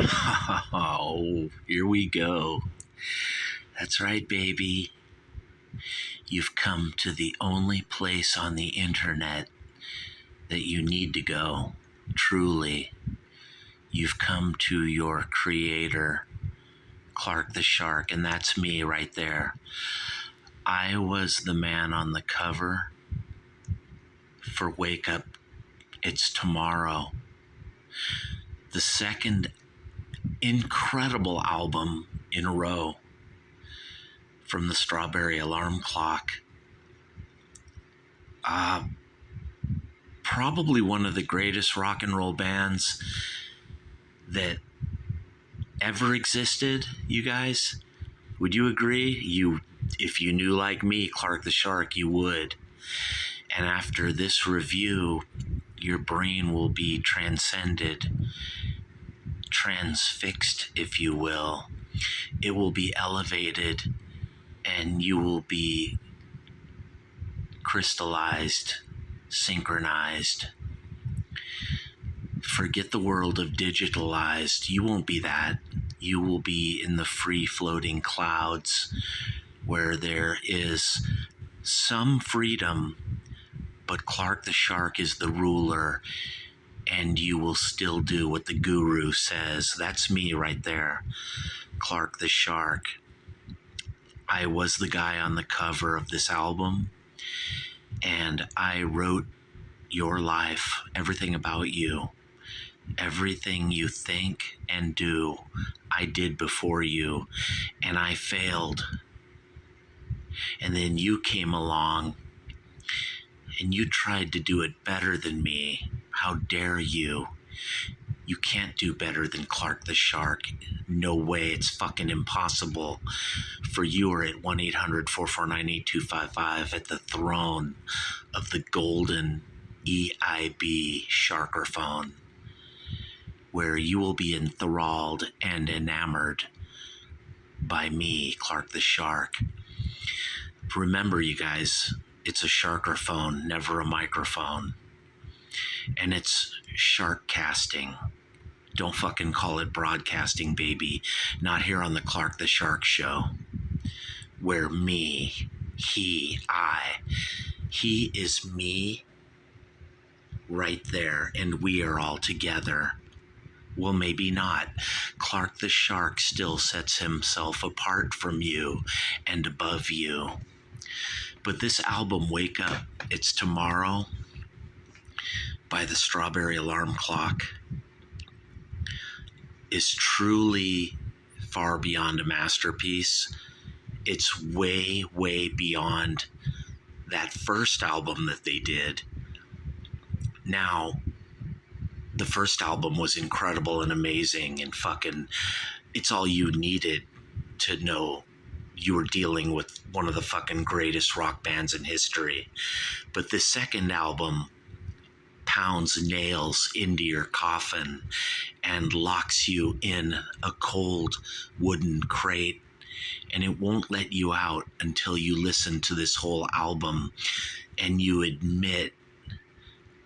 Oh, here we go. That's right, baby. You've come to the only place on the internet that you need to go. Truly. You've come to your creator, Clark the Shark, and that's me right there. I was the man on the cover for Wake Up, It's Tomorrow. The second incredible album in a row from the Strawberry Alarm Clock. Probably one of the greatest rock and roll bands that ever existed, you guys. Would you agree? If you knew like me, Clark the Shark, you would. And after this review, your brain will be transcended, transfixed, if you will. It will be elevated, and you will be crystallized, synchronized. Forget the world of digitalized. You won't be that. You will be in the free-floating clouds where there is some freedom, but Clark the Shark is the ruler, and you will still do what the guru says. That's me right there, Clark the Shark. I was the guy on the cover of this album, and I wrote your life, everything about you. Everything you think and do, I did before you, and I failed. And then you came along, and you tried to do it better than me. How dare you? You can't do better than Clark the Shark. No way, it's fucking impossible. For you are at 1-800-449-8255 at the throne of the golden EIB Sharkerphone, where you will be enthralled and enamored by me, Clark the Shark. Remember, you guys, it's a sharkerphone, never a microphone. And it's shark casting. Don't fucking call it broadcasting, baby. Not here on the Clark the Shark Show, where me, he is me right there, and we are all together. Well, maybe not. Clark the Shark still sets himself apart from you and above you. But this album, Wake Up, It's Tomorrow, by the Strawberry Alarm Clock, is truly far beyond a masterpiece. It's way, way beyond that first album that they did. Now, the first album was incredible and amazing and fucking, it's all you needed to know you were dealing with one of the fucking greatest rock bands in history. But the second album pounds nails into your coffin and locks you in a cold wooden crate, and it won't let you out until you listen to this whole album and you admit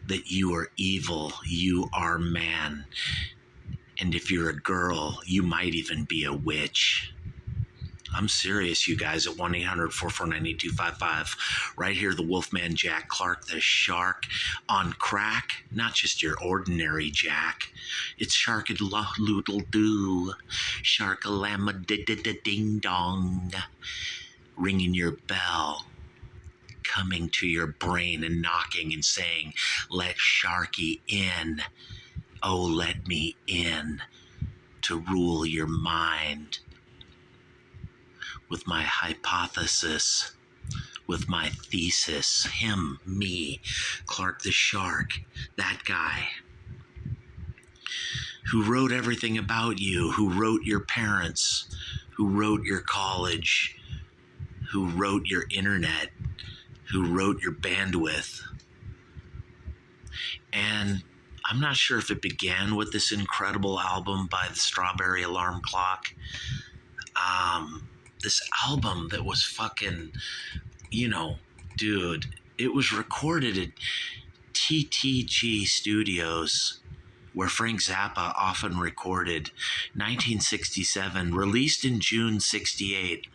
that you are evil, you are man, and if you're a girl, you might even be a witch. I'm serious, you guys, at 1-800-449-8255. Right here, the Wolfman Jack, Clark the Shark, on crack. Not just your ordinary Jack. It's Shark-a-loodle-doo, Shark-a-lamma-ding-dong, ringing your bell, coming to your brain and knocking and saying, let Sharky in. Oh, let me in to rule your mind. With my hypothesis, with my thesis, him, me, Clark the Shark, that guy who wrote everything about you, who wrote your parents, who wrote your college, who wrote your internet, who wrote your bandwidth. And I'm not sure if it began with this incredible album by the Strawberry Alarm Clock. This album that was fucking, dude, it was recorded at TTG Studios where Frank Zappa often recorded. 1967, released in June 68.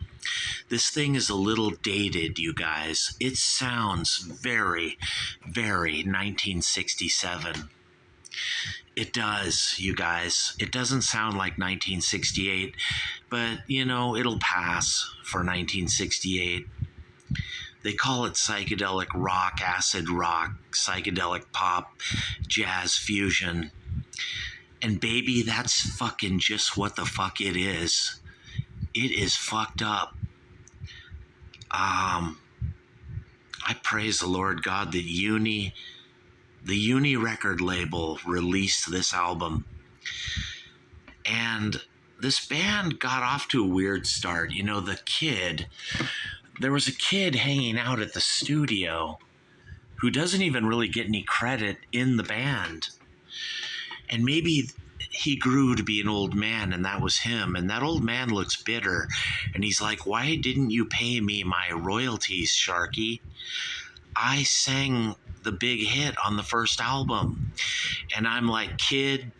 This thing is a little dated, you guys. It sounds very, very 1967. It does, you guys. It doesn't sound like 1968, but it'll pass for 1968. They call it psychedelic rock, acid rock, psychedelic pop, jazz fusion. And baby, that's fucking just what the fuck it is. It is fucked up. I praise the Lord God that the Uni record label released this album. And this band got off to a weird start. There was a kid hanging out at the studio who doesn't even really get any credit in the band. And maybe he grew to be an old man, and that was him. And that old man looks bitter. And he's like, why didn't you pay me my royalties, Sharky? I sang the big hit on the first album. And I'm like, kid,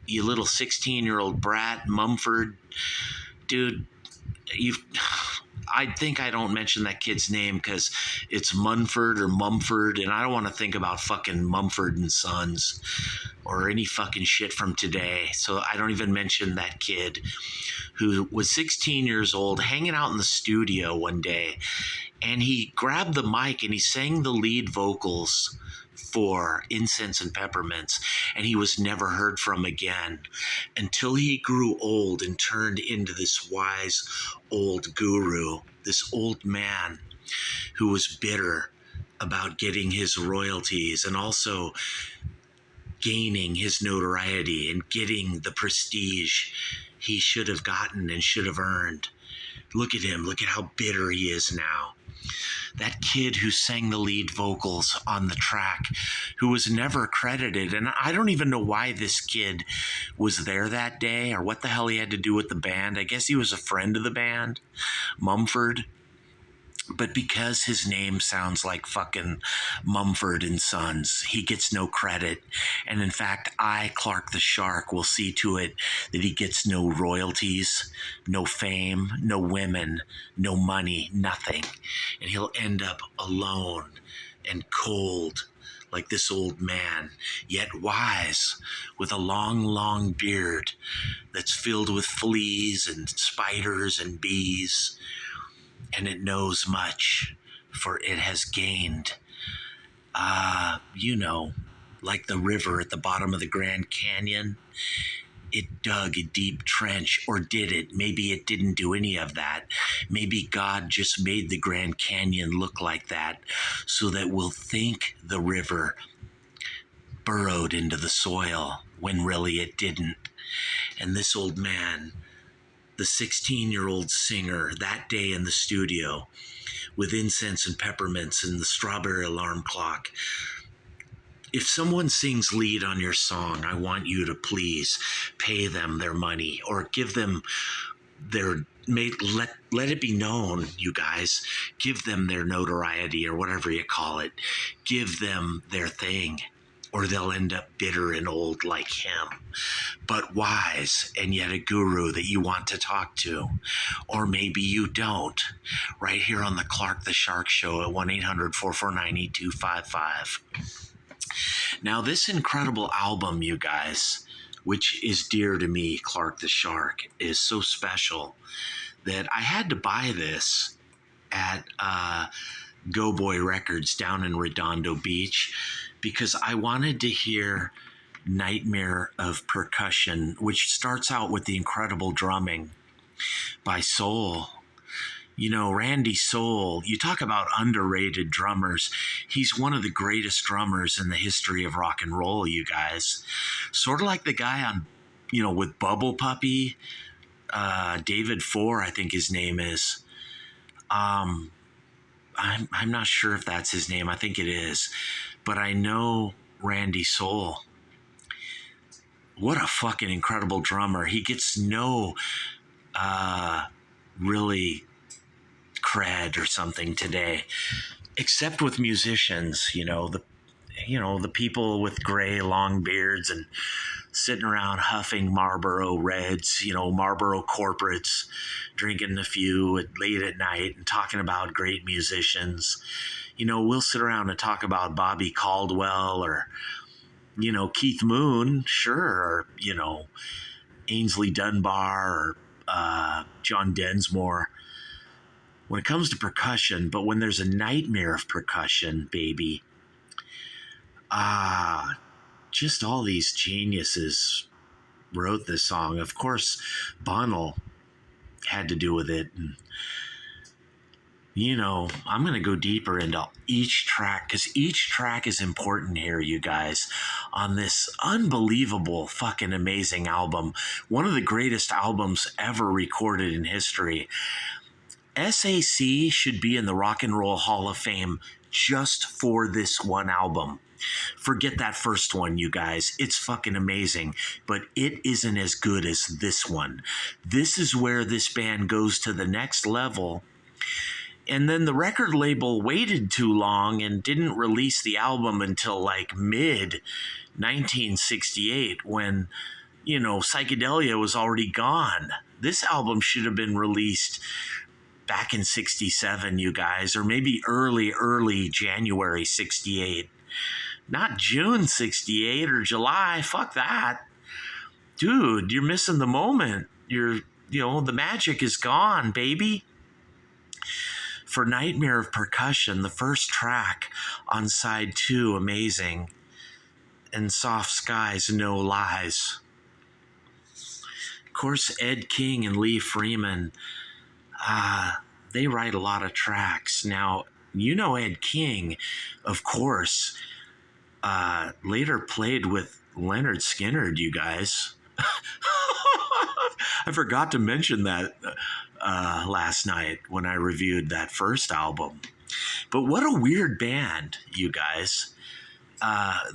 you little 16-year-old brat, Mumford, dude, I think I don't mention that kid's name because it's Munford or Mumford, and I don't want to think about fucking Mumford and Sons or any fucking shit from today. So I don't even mention that kid who was 16 years old, hanging out in the studio one day, and he grabbed the mic and he sang the lead vocals for Incense and Peppermints, and he was never heard from again until he grew old and turned into this wise old guru, this old man who was bitter about getting his royalties and also gaining his notoriety and getting the prestige he should have gotten and should have earned. Look at him. Look at how bitter he is now. That kid who sang the lead vocals on the track, who was never credited. And I don't even know why this kid was there that day or what the hell he had to do with the band. I guess he was a friend of the band, Mumford. But because his name sounds like fucking Mumford and Sons, he gets no credit. And in fact, I, Clark the Shark, will see to it that he gets no royalties, no fame, no women, no money, nothing. And he'll end up alone and cold like this old man, yet wise, with a long, long beard that's filled with fleas and spiders and bees. And it knows much, for it has gained, like the river at the bottom of the Grand Canyon. It dug a deep trench, or did it? Maybe it didn't do any of that. Maybe God just made the Grand Canyon look like that so that we'll think the river burrowed into the soil when really it didn't. And this old man, the 16-year-old singer, that day in the studio with Incense and Peppermints and the Strawberry Alarm Clock. If someone sings lead on your song, I want you to please pay them their money or give them let it be known, you guys, give them their notoriety or whatever you call it. Give them their thing, or they'll end up bitter and old like him, but wise and yet a guru that you want to talk to. Or maybe you don't. Right here on the Clark the Shark Show at 1-800-449-8255. Now, this incredible album, you guys, which is dear to me, Clark the Shark, is so special that I had to buy this at Go Boy Records down in Redondo Beach, because I wanted to hear Nightmare of Percussion, which starts out with the incredible drumming by Soul. Randy Soul, you talk about underrated drummers. He's one of the greatest drummers in the history of rock and roll, you guys. Sort of like the guy on, with Bubble Puppy, David Four, I think his name is. I'm not sure if that's his name. I think it is. But I know Randy Soul. What a fucking incredible drummer. He gets no really cred or something today, except with musicians, the people with gray long beards and sitting around huffing Marlboro Reds, Marlboro corporates, drinking a few late at night and talking about great musicians. We'll sit around and talk about Bobby Caldwell or, Keith Moon, sure, or, Ainsley Dunbar or John Densmore. When it comes to percussion, but when there's a nightmare of percussion, baby, just all these geniuses wrote this song. Of course, Bonnell had to do with it. And, I'm going to go deeper into each track because each track is important here, you guys, on this unbelievable, fucking amazing album. One of the greatest albums ever recorded in history. SAC should be in the Rock and Roll Hall of Fame just for this one album. Forget that first one, you guys. It's fucking amazing, but it isn't as good as this one. This is where this band goes to the next level. And then the record label waited too long and didn't release the album until like mid 1968 when, psychedelia was already gone. This album should have been released back in 67, you guys, or maybe early January 68. Not June 68 or July. Fuck that. Dude, you're missing the moment. The magic is gone, baby. For Nightmare of Percussion, the first track on side 2, amazing. And Soft Skies, No Lies. Of course, Ed King and Lee Freeman, they write a lot of tracks. Now, Ed King, of course, later played with Leonard Skinner, you guys. I forgot to mention that last night when I reviewed that first album. But what a weird band, you guys.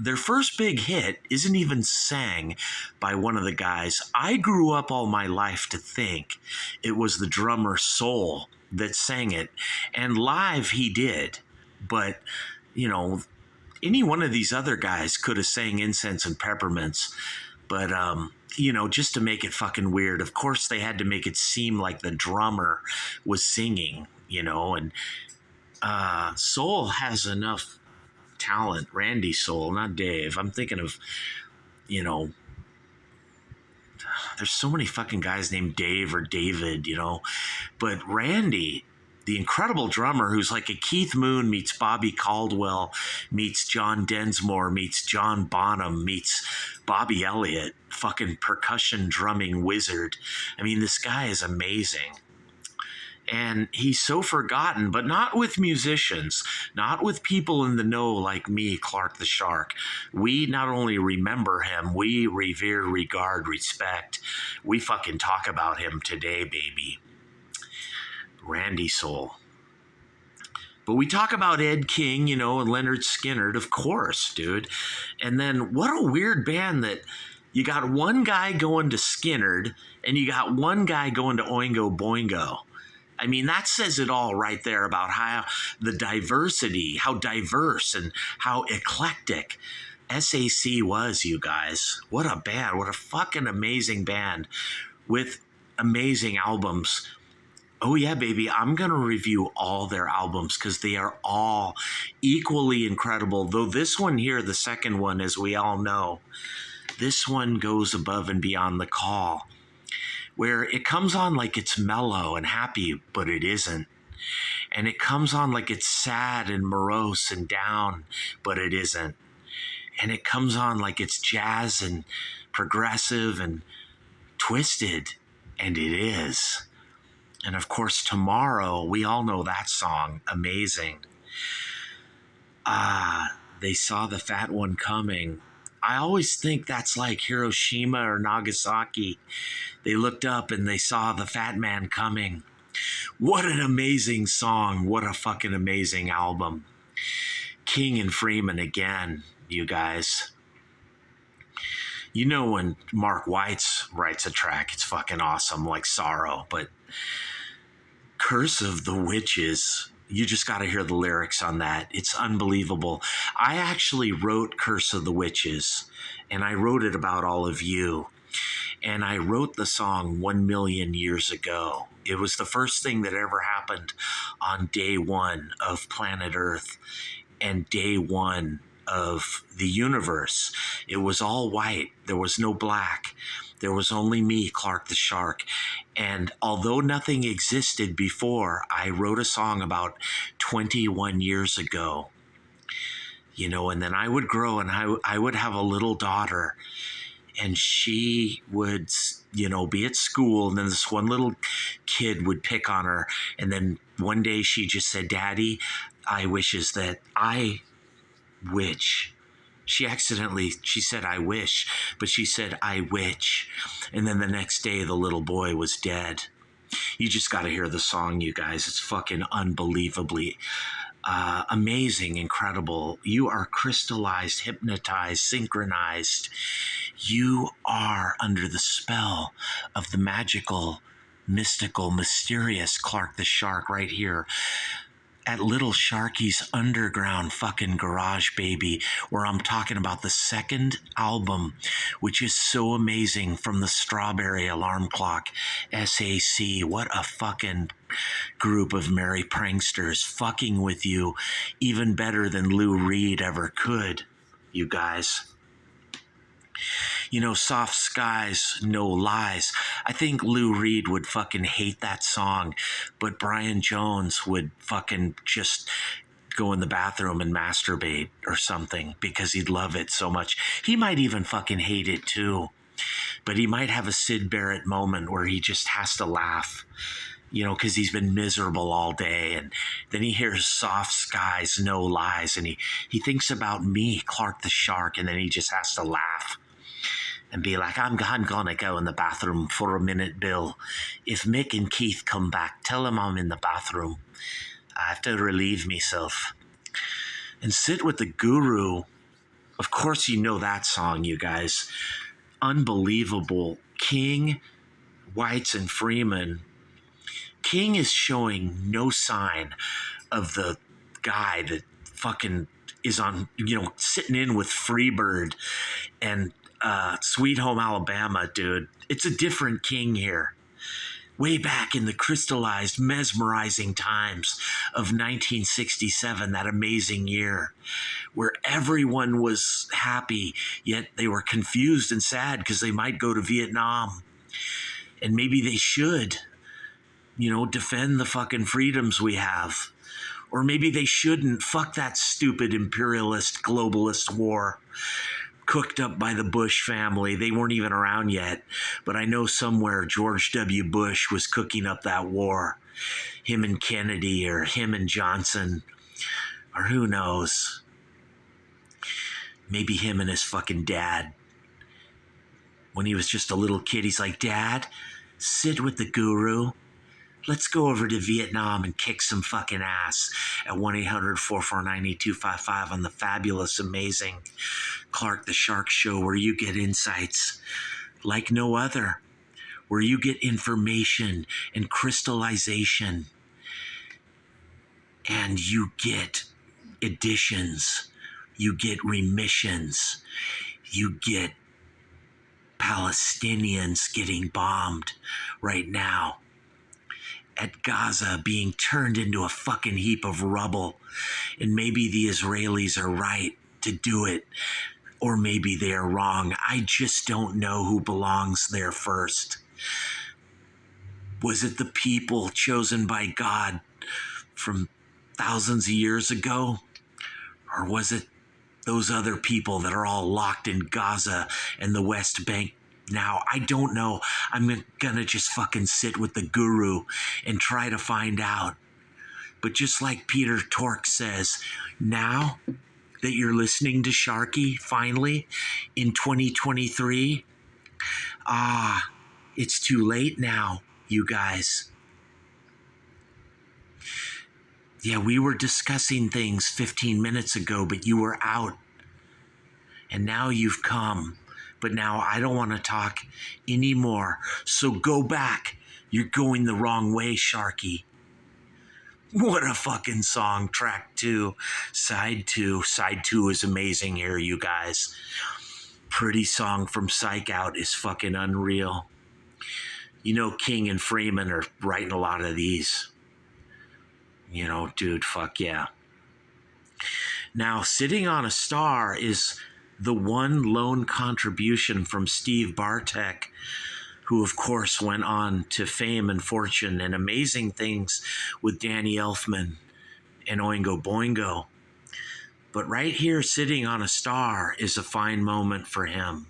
Their first big hit isn't even sang by one of the guys I grew up all my life to think it was the drummer Soul that sang it. And live he did. But, any one of these other guys could have sang Incense and Peppermints. But, just to make it fucking weird, of course they had to make it seem like the drummer was singing, and Soul has enough talent. Randy Soul, not Dave. I'm thinking of, there's so many fucking guys named Dave or David, but Randy, the incredible drummer who's like a Keith Moon meets Bobby Caldwell, meets John Densmore, meets John Bonham, meets Bobby Elliott, fucking percussion drumming wizard. I mean, this guy is amazing. And he's so forgotten, but not with musicians, not with people in the know like me, Clark the Shark. We not only remember him, we revere, regard, respect. We fucking talk about him today, baby. Randy Soul. But we talk about Ed King, and Leonard Skinner, of course, dude. And then what a weird band that you got one guy going to Skinnerd and you got one guy going to Oingo Boingo. I mean, that says it all right there about how the diversity, how diverse and how eclectic SAC was, you guys. What a band. What a fucking amazing band with amazing albums. Oh, yeah, baby. I'm going to review all their albums because they are all equally incredible. Though this one here, the second one, as we all know, this one goes above and beyond the call, where it comes on like it's mellow and happy, but it isn't. And it comes on like it's sad and morose and down, but it isn't. And it comes on like it's jazz and progressive and twisted, and it is. And of course, Tomorrow, we all know that song, amazing. They Saw the Fat One Coming. I always think that's like Hiroshima or Nagasaki. They looked up and they saw the fat man coming. What an amazing song. What a fucking amazing album. King and Freeman again, you guys. When Mark Weitz writes a track, it's fucking awesome, like Sorrow. But Curse of the Witches, You just got to hear the lyrics on that. It's unbelievable. I actually wrote Curse of the Witches, and I wrote it about all of you. And I wrote the song 1 million years ago. It was the first thing that ever happened on day one of planet Earth and day one of the universe. It was all white. There was no black. There was only me, Clark the Shark. And although nothing existed before, I wrote a song about 21 years ago. You know, and then I would grow and I would have a little daughter, and she would, you know, be at school, and then this one little kid would pick on her. And then one day she just said, Daddy, I wishes that I witch. She said, I wish, but she said, I witch. And then the next day, the little boy was dead. You just got to hear the song, you guys. It's fucking unbelievably amazing, incredible. You are crystallized, hypnotized, synchronized. You are under the spell of the magical, mystical, mysterious Clark the Shark right here at Little Sharky's underground fucking garage, baby, where I'm talking about the second album, which is so amazing, from the Strawberry Alarm Clock, SAC. What a fucking group of merry pranksters, fucking with you even better than Lou Reed ever could, you guys. You know, Soft Skies, No Lies. I think Lou Reed would fucking hate that song, but Brian Jones would fucking just go in the bathroom and masturbate or something because he'd love it so much. He might even fucking hate it too, but he might have a Syd Barrett moment where he just has to laugh, you know, because he's been miserable all day. And then he hears Soft Skies, No Lies, and he thinks about me, Clark the Shark, and then he just has to laugh and be like, I'm gonna go in the bathroom for a minute, Bill. If Mick and Keith come back, tell them I'm in the bathroom. I have to relieve myself. And Sit with the Guru. Of course you know that song, you guys. Unbelievable. King, Weitz, and Freeman. King is showing no sign of the guy that fucking is on, you know, sitting in with Freebird and Sweet Home Alabama, dude. It's a different King here. Way back in the crystallized, mesmerizing times of 1967, that amazing year, where everyone was happy, yet they were confused and sad because they might go to Vietnam. And maybe they should, you know, defend the fucking freedoms we have. Or maybe they shouldn't. Fuck that stupid imperialist, globalist war cooked up by the Bush family. They weren't even around yet, but I know somewhere George W. Bush was cooking up that war. Him and Kennedy, or him and Johnson, or who knows. Maybe him and his fucking dad. When he was just a little kid, he's like, Dad, sit with the Guru. Let's go over to Vietnam and kick some fucking ass at 1-800-449-8255 on the fabulous, amazing Clark the Shark Show, where you get insights like no other, where you get information and crystallization, and you get additions, you get remissions, you get Palestinians getting bombed right now at Gaza, being turned into a fucking heap of rubble. And maybe the Israelis are right to do it, or maybe they are wrong. I just don't know who belongs there first. Was it the people chosen by God from thousands of years ago? Or was it those other people that are all locked in Gaza and the West Bank now? I don't know. I'm gonna just fucking sit with the Guru and try to find out. But just like Peter Tork says, now that you're listening to Sharky, finally, in 2023, it's too late now, you guys. Yeah, we were discussing things 15 minutes ago, but you were out. And now you've come. But now I don't want to talk anymore. So go back. You're going the wrong way, Sharky. What a fucking song. Track 2, side 2. Side 2 is amazing here, you guys. Pretty Song from Psych Out is fucking unreal. You know, King and Freeman are writing a lot of these. You know, dude, fuck yeah. Now, Sitting on a Star is the one lone contribution from Steve Bartek, who of course went on to fame and fortune and amazing things with Danny Elfman and Oingo Boingo. But right here, Sitting on a Star is a fine moment for him.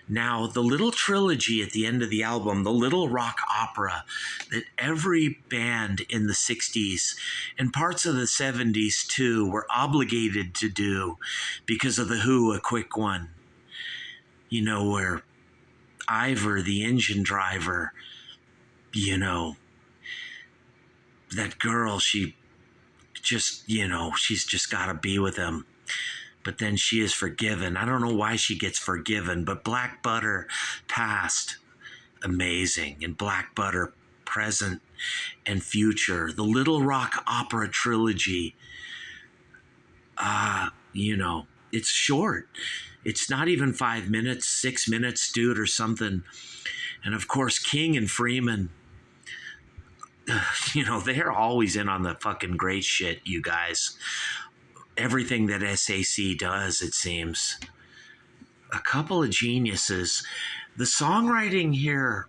Now, the little trilogy at the end of the album, the little rock opera that every band in the 60s and parts of the 70s too were obligated to do because of The Who, A Quick One. You know, where Ivor, the engine driver, you know, that girl, she just, you know, she's just got to be with him. But then she is forgiven. I don't know why she gets forgiven, but Black Butter past, amazing. And Black Butter present and future. The Little Rock Opera trilogy, you know, it's short. It's not even 5 minutes, 6 minutes, dude, or something. And of course, King and Freeman, you know, they're always in on the fucking great shit, you guys. Everything that SAC does, it seems. A couple of geniuses. The songwriting here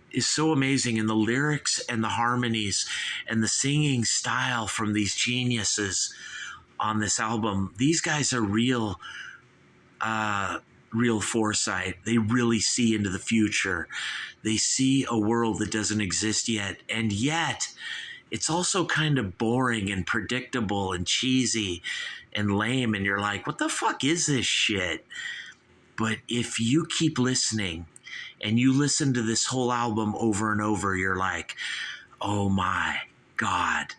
is so amazing, and the lyrics and the harmonies and the singing style from these geniuses on this album. These guys are real foresight. They really see into the future. They see a world that doesn't exist yet, and yet it's also kind of boring and predictable and cheesy and lame, and you're like, what the fuck is this shit? But if you keep listening and you listen to this whole album over and over, you're like, oh my God,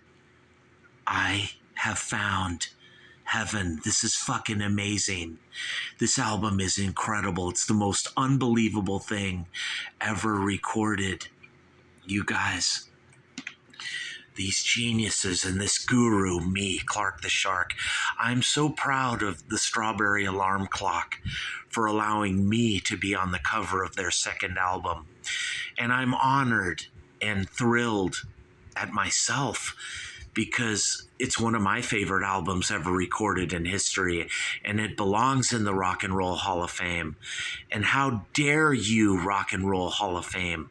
I have found heaven. This is fucking amazing. This album is incredible. It's the most unbelievable thing ever recorded. You guys, these geniuses and this guru, me, Clark the Shark. I'm so proud of the Strawberry Alarm Clock for allowing me to be on the cover of their second album. And I'm honored and thrilled at myself because it's one of my favorite albums ever recorded in history, and it belongs in the Rock and Roll Hall of Fame. And how dare you, Rock and Roll Hall of Fame,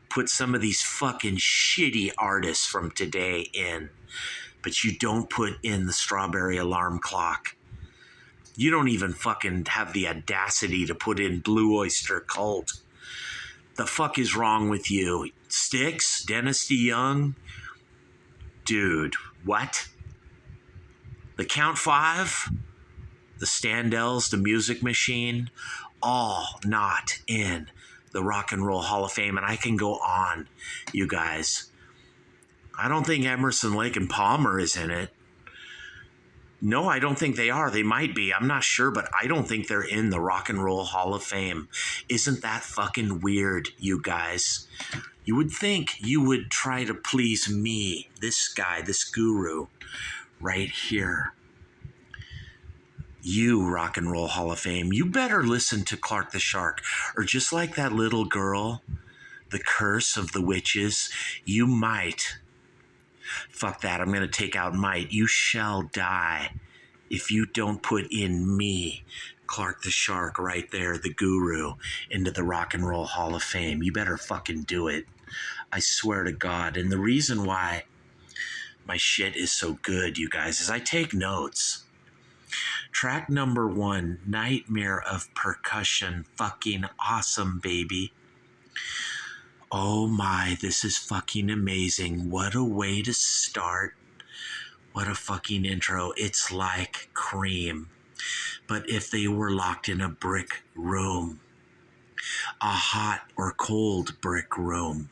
put some of these fucking shitty artists from today in, but you don't put in the Strawberry Alarm Clock. You don't even fucking have the audacity to put in Blue Oyster Cult. The fuck is wrong with you? Styx? Dennis DeYoung? Dude, what? The Count Five? The Standells? The Music Machine? All not in the Rock and Roll Hall of Fame, and I can go on, you guys. I don't think Emerson, Lake and Palmer is in it. No, I don't think they are. They might be. I'm not sure, but I don't think they're in the Rock and Roll Hall of Fame. Isn't that fucking weird, you guys? You would think you would try to please me, this guy, this guru, right here. You, Rock and Roll Hall of Fame, you better listen to Clark the Shark, or just like that little girl, The Curse of the Witches, you might. Fuck that, I'm going to take out might. You shall die if you don't put in me, Clark the Shark, right there, the guru, into the Rock and Roll Hall of Fame. You better fucking do it. I swear to God. And the reason why my shit is so good, you guys, is I take notes. Track number 1, Nightmare of Percussion. Fucking awesome, baby. Oh my, this is fucking amazing. What a way to start. What a fucking intro. It's like Cream. But if they were locked in a brick room, a hot or cold brick room,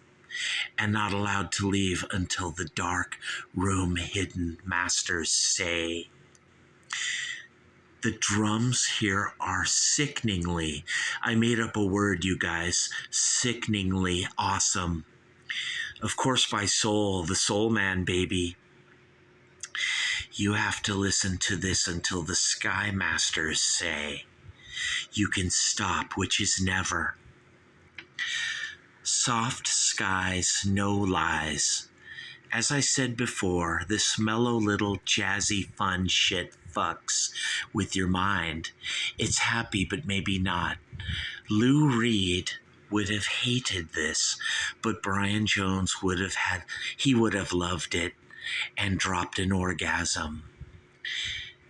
and not allowed to leave until the dark room hidden masters say. The drums here are sickeningly, I made up a word, you guys, sickeningly awesome. Of course, by soul, the soul man, baby. You have to listen to this until the Sky Masters say you can stop, which is never. Soft skies, no lies. As I said before, this mellow little jazzy fun shit fucks with your mind. It's happy, but maybe not. Lou Reed would have hated this, but Brian Jones would have loved it and dropped an orgasm.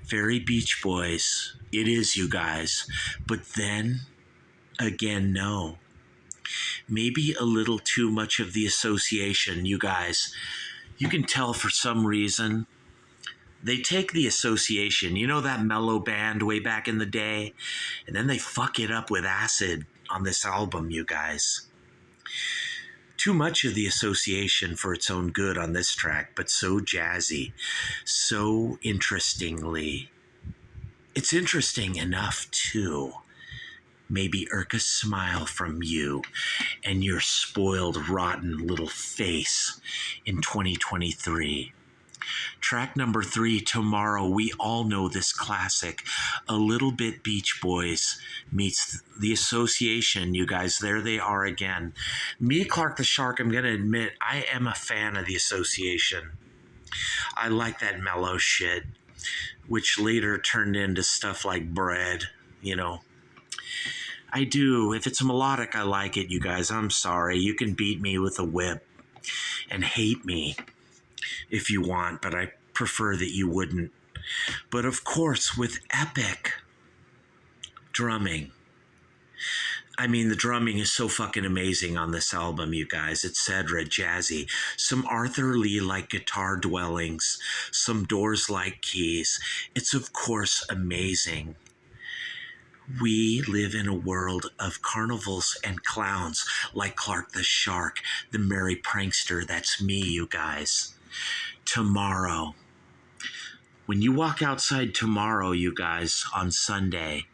Very Beach Boys, it is, you guys, but then again, no. Maybe a little too much of the association, you guys. You can tell for some reason they take the association, you know, that mellow band way back in the day, and then they fuck it up with acid on this album, you guys. Too much of the association for its own good on this track, but so jazzy, so interestingly. It's interesting enough, too. Maybe irk a smile from you and your spoiled, rotten little face in 2023. Track number 3, Tomorrow. We all know this classic. A little bit Beach Boys meets the association, you guys. There they are again. Me, Clark the Shark, I'm going to admit, I am a fan of the association. I like that mellow shit, which later turned into stuff like Bread, you know. I do. If it's melodic, I like it, you guys. I'm sorry. You can beat me with a whip and hate me if you want, but I prefer that you wouldn't. But of course, with epic drumming. I mean, the drumming is so fucking amazing on this album, you guys, etc. Jazzy. Some Arthur Lee-like guitar dwellings, some Doors-like keys. It's, of course, amazing. We live in a world of carnivals and clowns like Clark the Shark, the merry prankster. That's me, you guys. Tomorrow. When you walk outside tomorrow, you guys, on Sunday,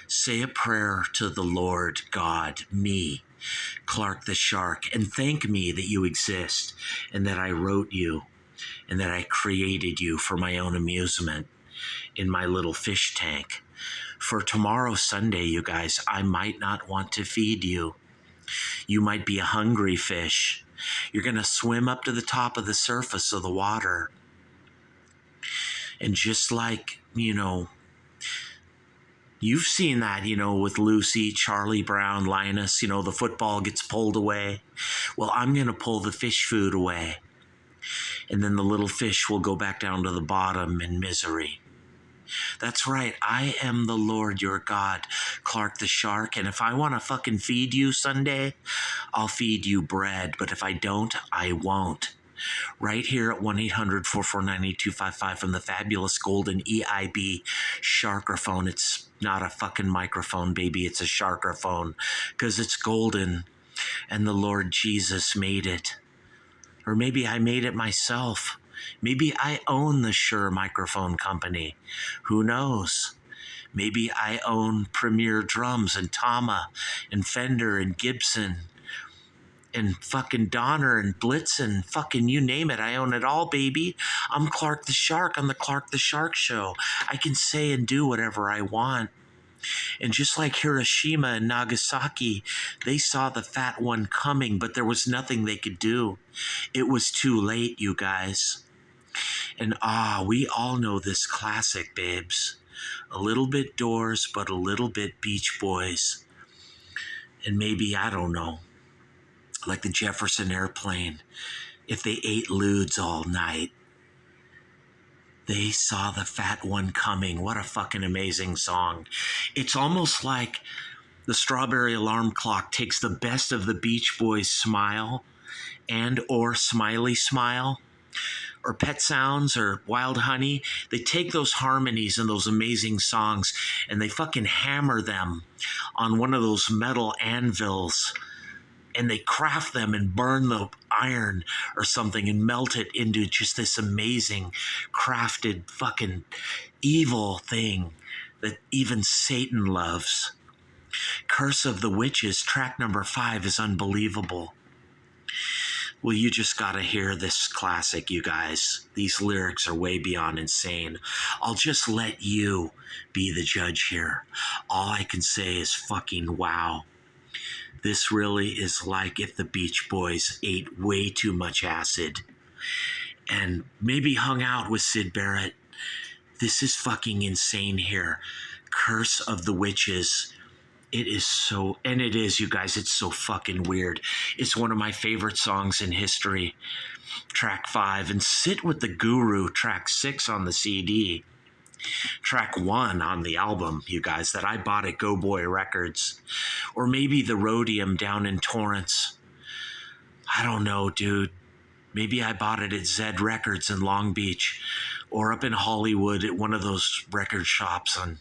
say a prayer to the Lord God, me, Clark the Shark, and thank me that you exist and that I wrote you and that I created you for my own amusement in my little fish tank. For tomorrow, Sunday, you guys, I might not want to feed you. You might be a hungry fish. You're going to swim up to the top of the surface of the water. And just like, you know, you've seen that, you know, with Lucy, Charlie Brown, Linus, you know, the football gets pulled away. Well, I'm going to pull the fish food away. And then the little fish will go back down to the bottom in misery. That's right, I am the Lord your God, Clark the Shark, and if I want to fucking feed you Sunday, I'll feed you bread, but if I don't, I won't. Right here at 1-800-449-8255 from the fabulous golden EIB Sharkerphone. It's not a fucking microphone, baby, it's a Sharkerphone, because it's golden, and the Lord Jesus made it. Or maybe I made it myself. Maybe I own the Shure Microphone Company. Who knows? Maybe I own Premier Drums and Tama and Fender and Gibson and fucking Donner and Blitzen. Fucking you name it. I own it all, baby. I'm Clark the Shark on the Clark the Shark Show. I can say and do whatever I want. And just like Hiroshima and Nagasaki, they saw the fat one coming, but there was nothing they could do. It was too late, you guys. And we all know this classic, babes. A little bit Doors, but a little bit Beach Boys. And maybe, I don't know, like the Jefferson Airplane, if they ate lewds all night. They saw the fat one coming. What a fucking amazing song. It's almost like the Strawberry Alarm Clock takes the best of the Beach Boys' Smile and or Smiley Smile, or Pet Sounds, or Wild Honey. They take those harmonies and those amazing songs and they fucking hammer them on one of those metal anvils, and they craft them and burn the iron or something and melt it into just this amazing crafted fucking evil thing that even Satan loves. Curse of the Witches, track number 5, is unbelievable. Well, you just gotta hear this classic, you guys. These lyrics are way beyond insane. I'll just let you be the judge here. All I can say is fucking wow. This really is like if the Beach Boys ate way too much acid and maybe hung out with Syd Barrett. This is fucking insane here. Curse of the Witches. It is so, and it is, you guys, it's so fucking weird. It's one of my favorite songs in history. Track 5, and Sit with the Guru, track 6 on the CD. Track 1 on the album, you guys, that I bought at Go Boy Records. Or maybe the Rhodium down in Torrance. I don't know, dude. Maybe I bought it at Zed Records in Long Beach. Or up in Hollywood at one of those record shops on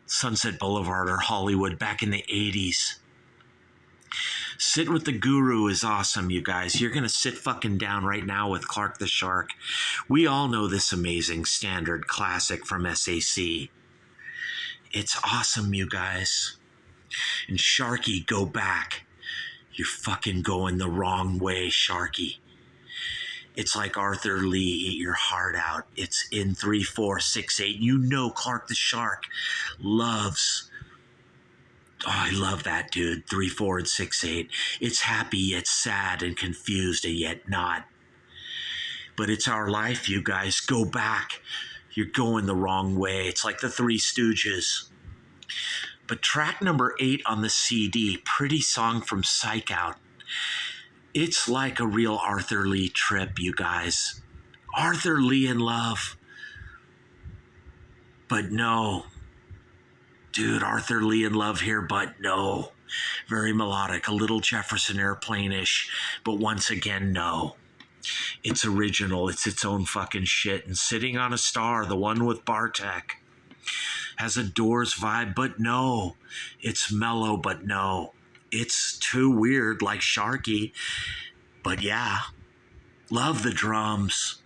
Sunset Boulevard or Hollywood back in the 80s. Sit with the Guru is awesome, you guys. You're going to sit fucking down right now with Clark the Shark. We all know this amazing standard classic from SAC. It's awesome, you guys. And Sharky, go back. You're fucking going the wrong way, Sharky. It's like Arthur Lee, Eat Your Heart Out. It's in 3, 4, 6, 8. You know Clark the Shark loves. Oh, I love that, dude. 3, 4, and 6, 8. It's happy yet sad and confused and yet not. But it's our life, you guys. Go back. You're going the wrong way. It's like the Three Stooges. But track number 8 on the CD, Pretty Song from Psych Out. It's like a real Arthur Lee trip, you guys. Arthur Lee in love. But no. Dude, Arthur Lee in love here, but no. Very melodic, a little Jefferson Airplane-ish, but once again, no. It's original, it's its own fucking shit. And Sitting on a Star, the one with Bartek, has a Doors vibe, but no. It's mellow, but no. It's too weird, like Sharky. But yeah, love the drums.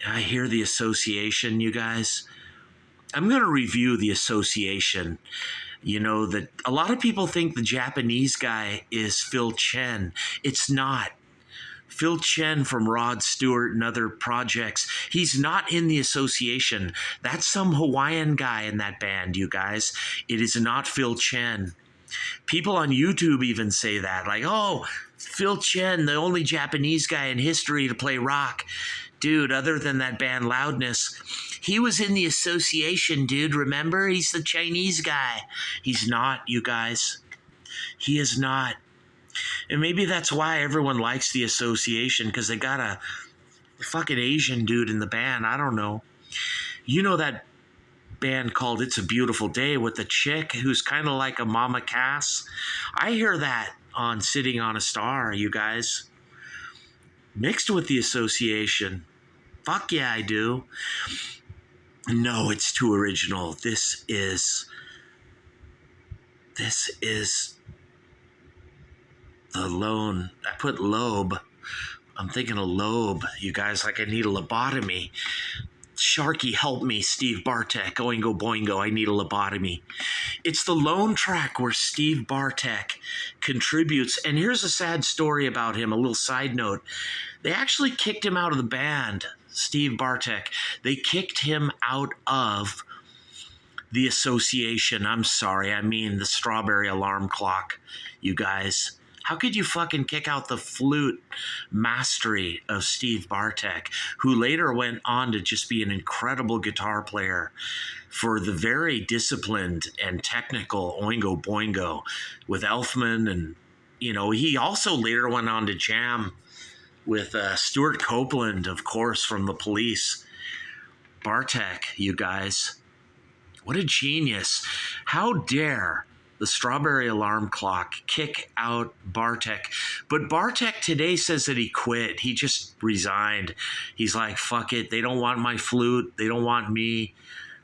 I hear the Association, you guys. I'm going to review the Association. You know, that a lot of people think the Japanese guy is Phil Chen. It's not. Phil Chen from Rod Stewart and other projects, he's not in the Association. That's some Hawaiian guy in that band, you guys. It is not Phil Chen. People on YouTube even say that, like, oh, Phil Chen, the only Japanese guy in history to play rock. Dude, other than that band Loudness, he was in the Association, dude. Remember? He's the Chinese guy. He's not, you guys. He is not. And maybe that's why everyone likes the Association, because they got a fucking Asian dude in the band. I don't know. You know that band called It's a Beautiful Day with the chick who's kind of like a Mama Cass? I hear that on Sitting on a Star, you guys. Mixed with the Association. Fuck yeah, I do. No, it's too original. This is the lone. I put lobe. I'm thinking of lobe, you guys, like I need a lobotomy. Sharky, help me, Steve Bartek. Oingo boingo, I need a lobotomy. It's the lone track where Steve Bartek contributes. And here's a sad story about him, a little side note. They actually kicked him out of the band, Steve Bartek. They kicked him out of the Association. I'm sorry, I mean the Strawberry Alarm Clock, you guys. How could you fucking kick out the flute mastery of Steve Bartek, who later went on to just be an incredible guitar player for the very disciplined and technical Oingo Boingo with Elfman? And, you know, he also later went on to jam with Stuart Copeland, of course, from The Police. Bartek, you guys. What a genius. How dare the Strawberry Alarm Clock kick out Bartek. But Bartek today says that he quit. He just resigned. He's like, fuck it. They don't want my flute. They don't want me.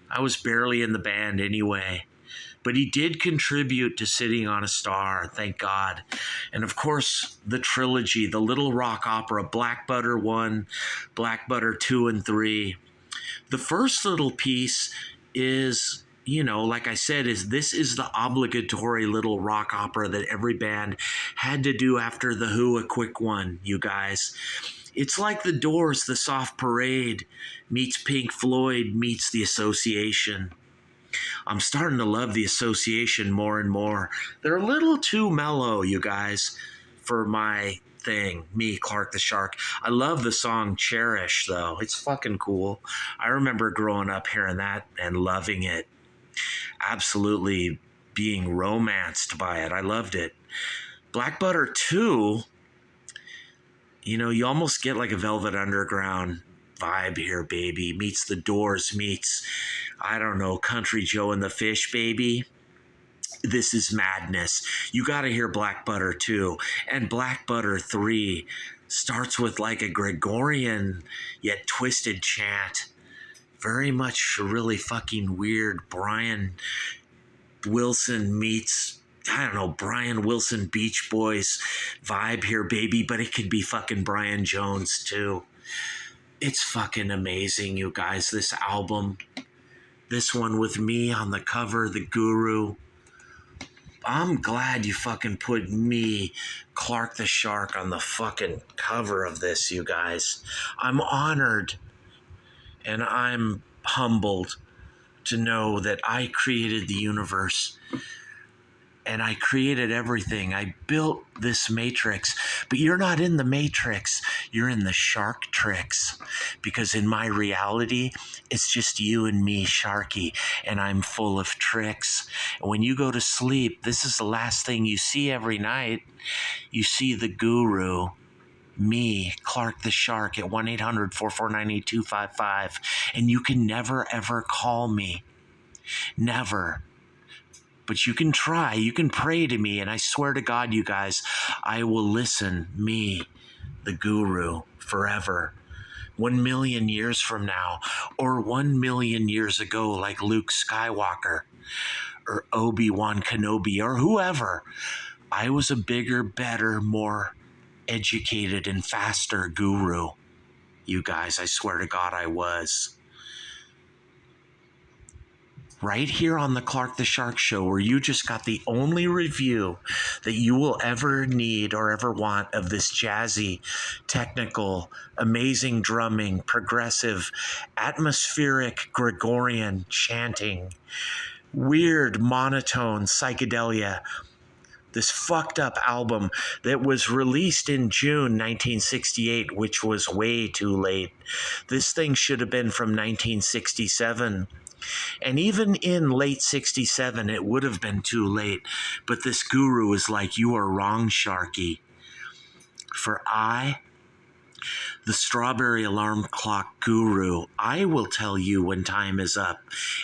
I was barely in the band anyway. But he did contribute to Sitting on a Star, thank God. And of course, the trilogy, the Little Rock Opera, Black Butter 1, Black Butter 2 and 3. The first little piece is, like I said, this is the obligatory little rock opera that every band had to do after The Who, a quick one, you guys. It's like The Doors, The Soft Parade meets Pink Floyd meets The Association. I'm starting to love The Association more and more. They're a little too mellow, you guys, for my thing, me, Clark the Shark. I love the song Cherish, though. It's fucking cool. I remember growing up hearing that and loving it. Absolutely being romanced by it. I loved it. Black Butter 2, you almost get like a Velvet Underground vibe here, baby. Meets The Doors, meets, I don't know, Country Joe and the Fish, baby. This is madness. You got to hear Black Butter 2. And Black Butter 3 starts with like a Gregorian yet twisted chant. Very much really fucking weird Brian Wilson meets, I don't know, Brian Wilson Beach Boys vibe here, baby, but it could be fucking Brian Jones too. It's fucking amazing, you guys, this album. This one with me on the cover, The Guru. I'm glad you fucking put me, Clark the Shark, on the fucking cover of this, you guys. I'm honored and I'm humbled to know that I created the universe and I created everything. I built this matrix, but you're not in the matrix. You're in the shark tricks, because in my reality, it's just you and me, Sharky, and I'm full of tricks. And when you go to sleep, this is the last thing you see every night. You see the Guru, me, Clark the Shark, at 1-800-449-8255, and you can never, ever call me. Never. But you can try, you can pray to me, and I swear to God, you guys, I will listen, me, the Guru, forever. 1 million years from now, or 1 million years ago, like Luke Skywalker, or Obi-Wan Kenobi, or whoever. I was a bigger, better, more educated, and faster Guru. You guys, I swear to God, I was. Right here on the Clark the Shark Show, where you just got the only review that you will ever need or ever want of this jazzy, technical, amazing drumming, progressive, atmospheric Gregorian chanting, weird monotone psychedelia. This fucked up album that was released in June 1968, which was way too late. This thing should have been from 1967. And even in late 67, it would have been too late. But this Guru is like, you are wrong, Sharky. For I, the Strawberry Alarm Clock Guru, I will tell you when time is up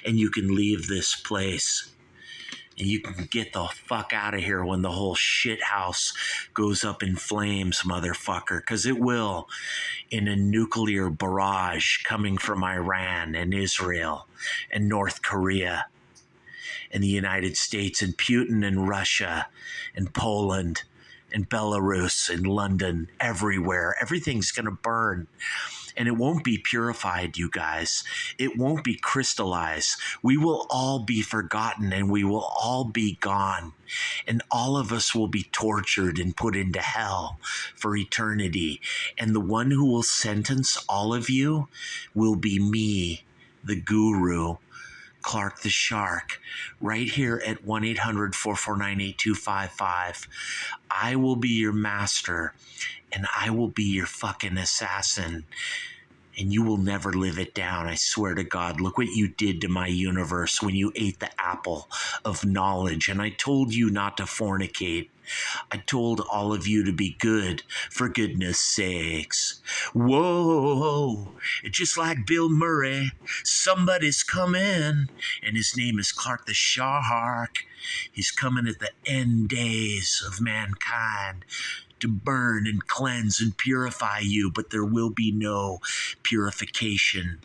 and you can leave this place. And you can get the fuck out of here when the whole shit house goes up in flames, motherfucker. Because it will, in a nuclear barrage coming from Iran and Israel and North Korea and the United States and Putin and Russia and Poland and Belarus and London, everywhere. Everything's going to burn. And it won't be purified, you guys. It won't be crystallized. We will all be forgotten and we will all be gone. And all of us will be tortured and put into hell for eternity. And the one who will sentence all of you will be me, the Guru, Clark the Shark, right here at 1-800-449-8255. I will be your master, and I will be your fucking assassin, and you will never live it down. I swear to God. Look what you did to my universe when you ate the apple of knowledge, and I told you not to fornicate. I told all of you to be good, for goodness sakes. Whoa, just like Bill Murray, somebody's coming, and his name is Clark the Shark. He's coming at the end days of mankind to burn and cleanse and purify you, but there will be no purification.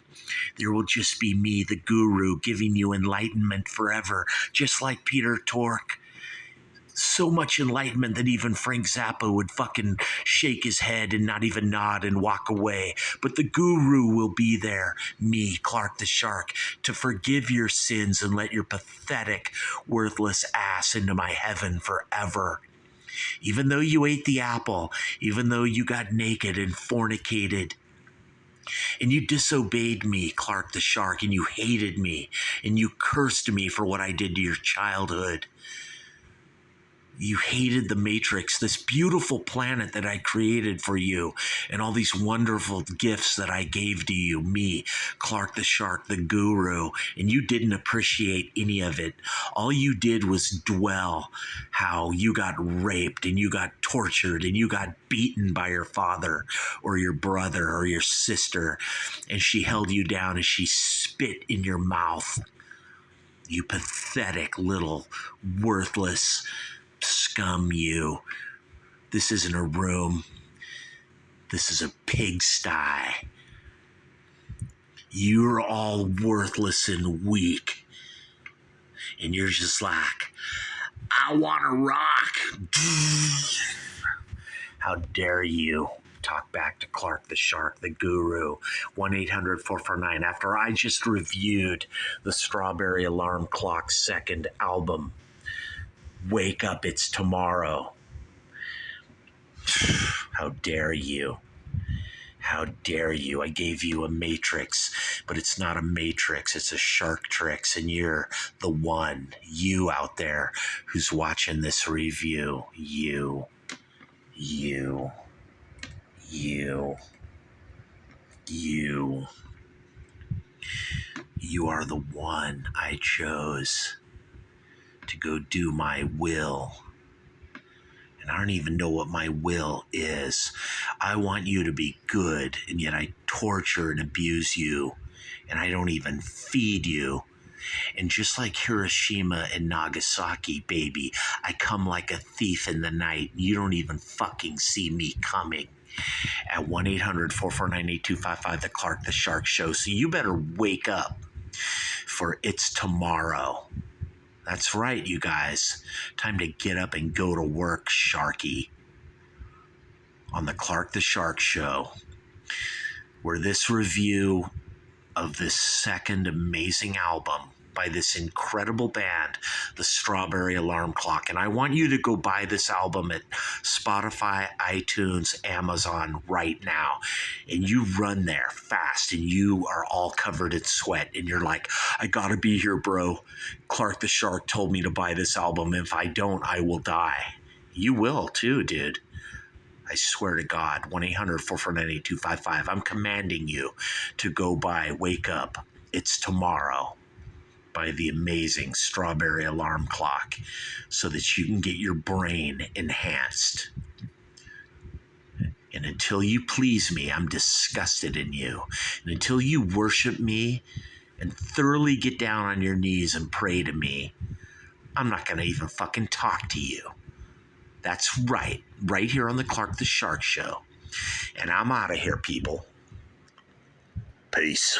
There will just be me, the Guru, giving you enlightenment forever, just like Peter Tork So much enlightenment that even Frank Zappa would fucking shake his head and not even nod and walk away. But the guru will be there, me, Clark the Shark, to forgive your sins and let your pathetic, worthless ass into my heaven forever. Even though you ate the apple, even though you got naked and fornicated, and you disobeyed me, Clark the Shark, and you hated me, and you cursed me for what I did to your childhood. You hated the Matrix, this beautiful planet that I created for you, and all these wonderful gifts that I gave to you, me, Clark the Shark, the guru, and you didn't appreciate any of it. All you did was dwell how you got raped and you got tortured and you got beaten by your father or your brother or your sister, and she held you down and she spit in your mouth. You pathetic little worthless scum, you. This isn't a room. This is a pigsty. You're all worthless and weak. And you're just like, I want to rock. How dare you talk back to Clark the Shark, the guru. 1-800-449. After I just reviewed the Strawberry Alarm Clock second album, Wake Up, It's Tomorrow. How dare you? How dare you? I gave you a matrix, but it's not a matrix. It's a shark tricks, and you're the one, you out there who's watching this review. You are the one I chose to go do my will. And I don't even know what my will is. I want you to be good, and yet I torture and abuse you, and I don't even feed you. And just like Hiroshima and Nagasaki, baby, I come like a thief in the night. You don't even fucking see me coming. At 1-800-449-8255, the Clark the Shark Show. So you better wake up, for it's tomorrow. That's right, you guys. Time to get up and go to work, Sharky. On the Clark the Shark Show, where this review of this second amazing album by this incredible band, the Strawberry Alarm Clock. And I want you to go buy this album at Spotify, iTunes, Amazon right now. And you run there fast and you are all covered in sweat. And you're like, I gotta be here, bro. Clark the Shark told me to buy this album. If I don't, I will die. You will too, dude. I swear to God, 1-800-449-8255. I'm commanding you to go buy Wake Up, It's Tomorrow by the amazing Strawberry Alarm Clock so that you can get your brain enhanced. And until you please me, I'm disgusted in you. And until you worship me and thoroughly get down on your knees and pray to me, I'm not going to even fucking talk to you. That's right here on the Clark the Shark Show. And I'm out of here, people. Peace.